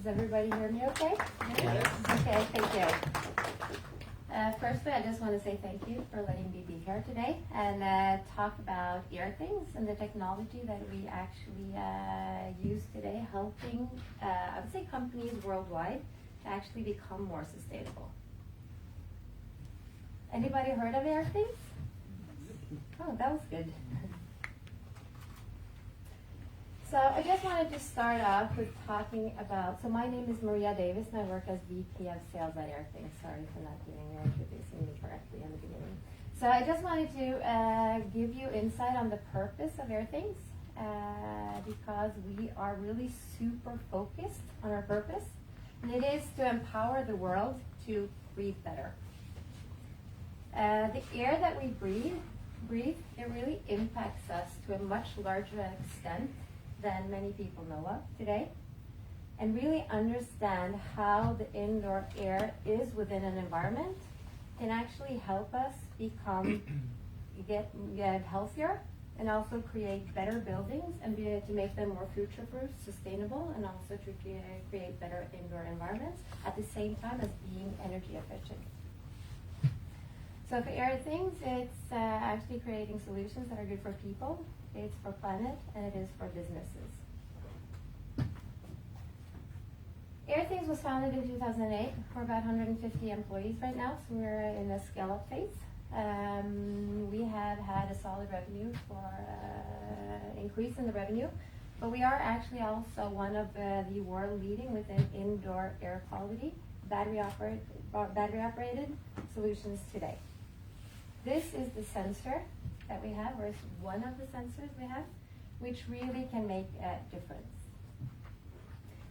everybody hear me okay? Yes. Okay, thank you. Firstly, I just want to say thank you for letting me be here today and talk about Airthings and the technology that we actually use today, helping, I would say, companies worldwide to actually become more sustainable. Anybody heard of Airthings? Oh, that was good. So I just wanted to start off with talking about, so my name is Maria Davis and I work as VP of Sales at Airthings. Sorry for not introducing me correctly in the beginning. So I just wanted to give you insight on the purpose of Airthings because we are really super focused on our purpose, and it is to empower the world to breathe better. The air that we breathe, it really impacts us to a much larger extent than many people know of today, and really understand how the indoor air is within an environment can actually help us get healthier and also create better buildings and be able to make them more future-proof, sustainable, and also to create better indoor environments at the same time as being energy efficient. So for Airthings, it's actually creating solutions that are good for people, it's for planet, and it is for businesses. Airthings was founded in 2008. We're about 150 employees right now, so we're in a scale-up phase. We have had a solid revenue for increase in the revenue, but we are actually also one of the world leading within indoor air quality, battery operated solutions today. This is the sensor that we have, or it's one of the sensors we have, which really can make a difference.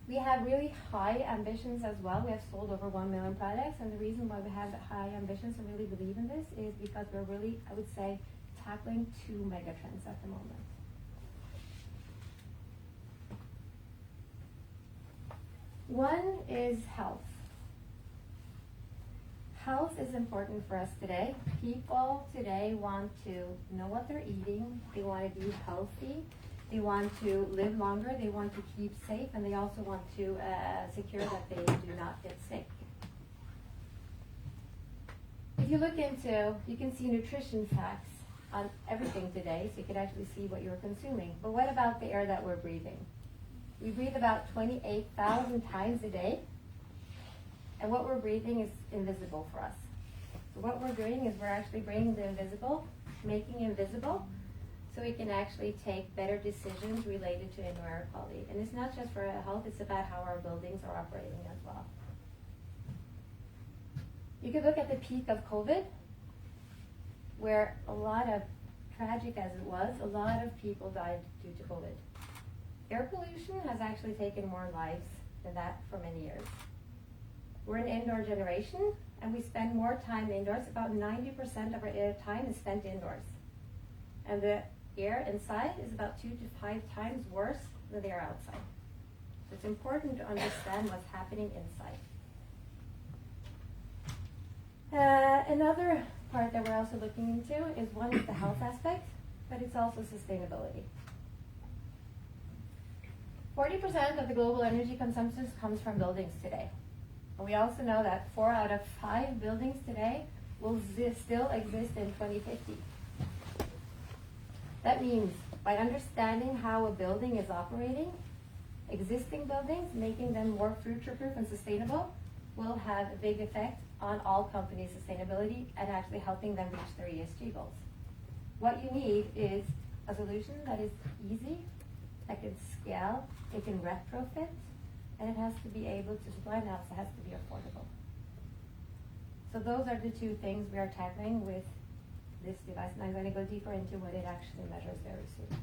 We have really high ambitions as well. We have sold over 1 million products, and the reason why we have high ambitions and really believe in this is because we're really, I would say, tackling 2 megatrends at the moment. One is health. Health is important for us today. People today want to know what they're eating. They want to be healthy. They want to live longer. They want to keep safe, and they also want to secure that they do not get sick. If you look into, you can see nutrition facts on everything today, so you can actually see what you're consuming. But what about the air that we're breathing? We breathe about 28,000 times a day. And what we're breathing is invisible for us. So what we're doing is we're actually bringing the invisible, making invisible, so we can actually take better decisions related to indoor air quality. And it's not just for health, it's about how our buildings are operating as well. You could look at the peak of COVID, where a lot of, tragic as it was, a lot of people died due to COVID. Air pollution has actually taken more lives than that for many years. We're an indoor generation, and we spend more time indoors. About 90% of our air time is spent indoors. And the air inside is about 2 to 5 times worse than the air outside. So it's important to understand what's happening inside. Another part that we're also looking into is one is the health aspect, but it's also sustainability. 40% of the global energy consumption comes from buildings today. And we also know that 4 out of 5 buildings today will still exist in 2050. That means by understanding how a building is operating, existing buildings, making them more future-proof and sustainable, will have a big effect on all companies' sustainability and actually helping them reach their ESG goals. What you need is a solution that is easy, that can scale, it can retrofit, and it has to be able to supply, and also has to be affordable. So those are the 2 things we are tackling with this device, and I'm going to go deeper into what it actually measures very soon.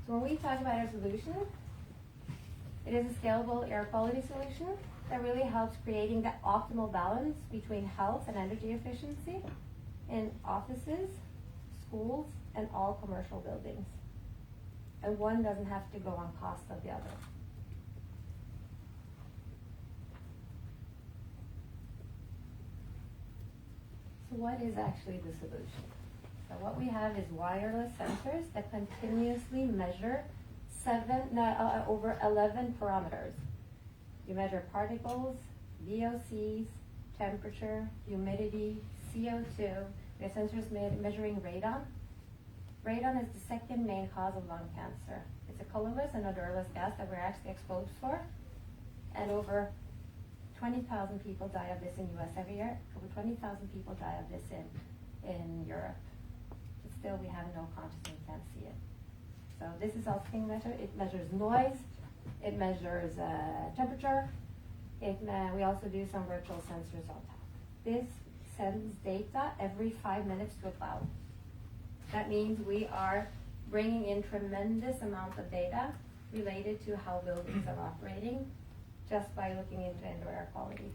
So when we talk about our solution, it is a scalable air quality solution that really helps creating that optimal balance between health and energy efficiency in offices, schools, and all commercial buildings. And one doesn't have to go on cost of the other. So what is actually the solution? So what we have is wireless sensors that continuously measure over 11 parameters. You measure particles, VOCs, temperature, humidity, CO2. We have sensors measuring radon. Radon is the second main cause of lung cancer. It's a colorless and odorless gas that we're actually exposed for. And over 20,000 people die of this in the US every year. Over 20,000 people die of this in Europe. But still, we have no consciousness, we can't see it. So this is all thing measure. It measures noise. It measures temperature. We also do some virtual sensors on top. This sends data every 5 minutes to a cloud. That means we are bringing in tremendous amount of data related to how buildings are operating just by looking into indoor air quality.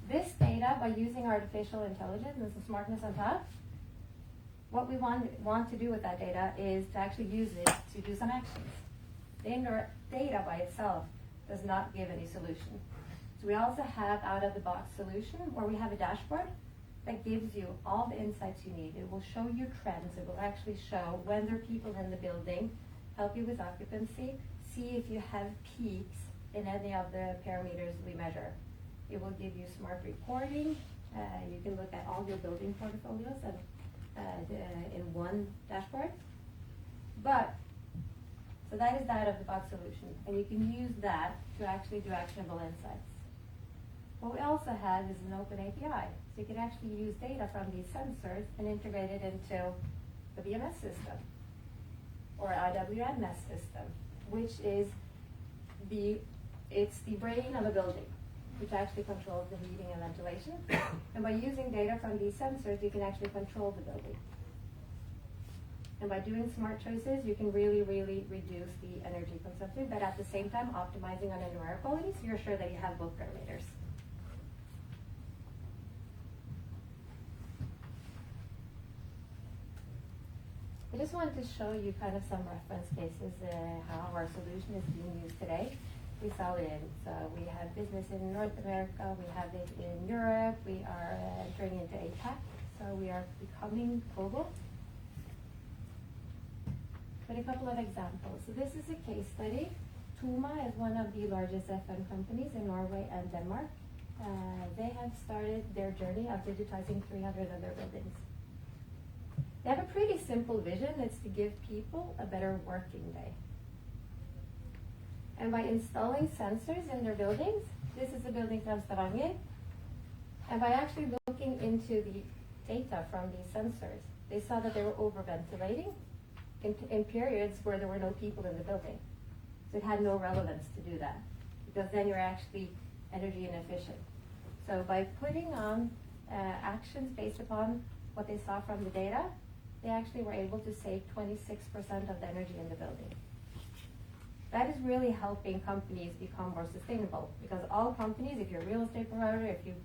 This data, by using artificial intelligence and some smartness on top, what we want to do with that data is to actually use it to do some actions. The indoor data by itself does not give any solution. So we also have out-of-the-box solution where we have a dashboard that gives you all the insights you need. It will show you trends. It will actually show when there are people in the building, help you with occupancy, see if you have peaks in any of the parameters we measure. It will give you smart reporting. You can look at all your building portfolios in one dashboard. So that is the out-of-the-box solution, and you can use that to actually do actionable insights. What we also have is an open API, so you can actually use data from these sensors and integrate it into the BMS system or IWMS system, which is the brain of a building, which actually controls the heating and ventilation. And by using data from these sensors, you can actually control the building. And by doing smart choices, you can really, really reduce the energy consumption, but at the same time, optimizing on indoor air quality, so you're sure that you have both parameters. I just wanted to show you kind of some reference cases, how our solution is being used today. We sell it so we have business in North America, we have it in Europe, we are entering into APAC, so we are becoming global. But a couple of examples. So this is a case study. Tuma is one of the largest FM companies in Norway and Denmark. They have started their journey of digitizing 300 of their buildings. They have a pretty simple vision. It's to give people a better working day. And by installing sensors in their buildings, this is a building from Stavanger, and by actually looking into the data from these sensors, they saw that they were over-ventilating in periods where there were no people in the building. So it had no relevance to do that, because then you're actually energy inefficient. So by putting on actions based upon what they saw from the data, they actually were able to save 26% of the energy in the building. That is really helping companies become more sustainable, because all companies, if you're a real estate provider, if you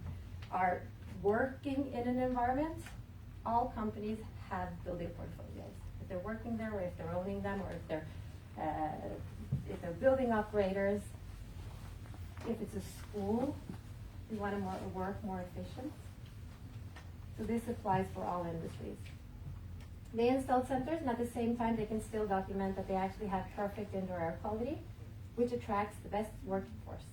are working in an environment, all companies have building portfolios. If they're working there, or if they're owning them, or if they're building operators, if it's a school, you want to work more efficient. So this applies for all industries. They installed sensors, and at the same time, they can still document that they actually have perfect indoor air quality, which attracts the best workforce.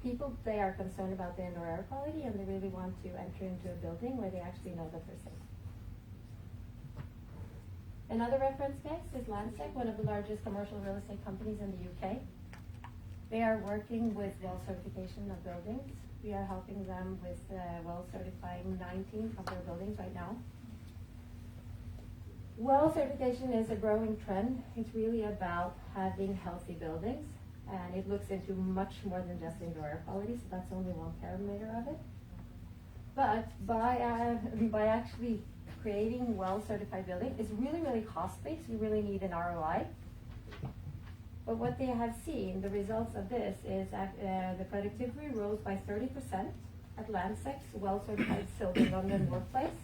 People, they are concerned about the indoor air quality, and they really want to enter into a building where they actually know that they're safe. Another reference case is Landsec, one of the largest commercial real estate companies in the UK. They are working with WELL certification of buildings. We are helping them with WELL certifying 19 of their buildings right now. WELL certification is a growing trend. It's really about having healthy buildings, and it looks into much more than just indoor air quality, so that's only one parameter of it. But by actually creating WELL certified building, it's really, really costly, so you really need an ROI. But what they have seen, the results of this, is that the productivity rose by 30% at Landsec's WELL certified Silver London workplace.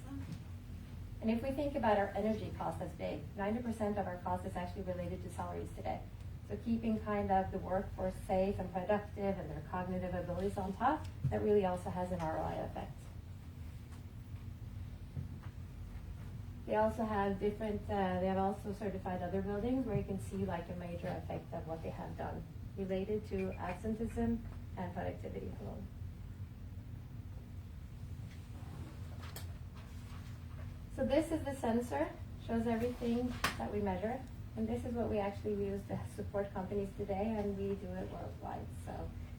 And if we think about our energy cost as big, 90% of our cost is actually related to salaries today. So keeping kind of the workforce safe and productive and their cognitive abilities on top, that really also has an ROI effect. They also have different, they have also certified other buildings where you can see like a major effect of what they have done related to absenteeism and productivity alone. So this is the sensor, shows everything that we measure. And this is what we actually use to support companies today, and we do it worldwide. So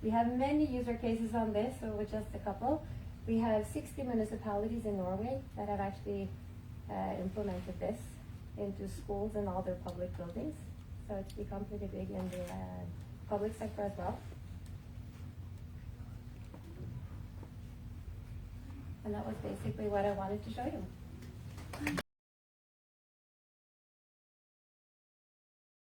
we have many user cases on this, so with just a couple. We have 60 municipalities in Norway that have actually implemented this into schools and all their public buildings. So it's become pretty big in the public sector as well. And that was basically what I wanted to show you.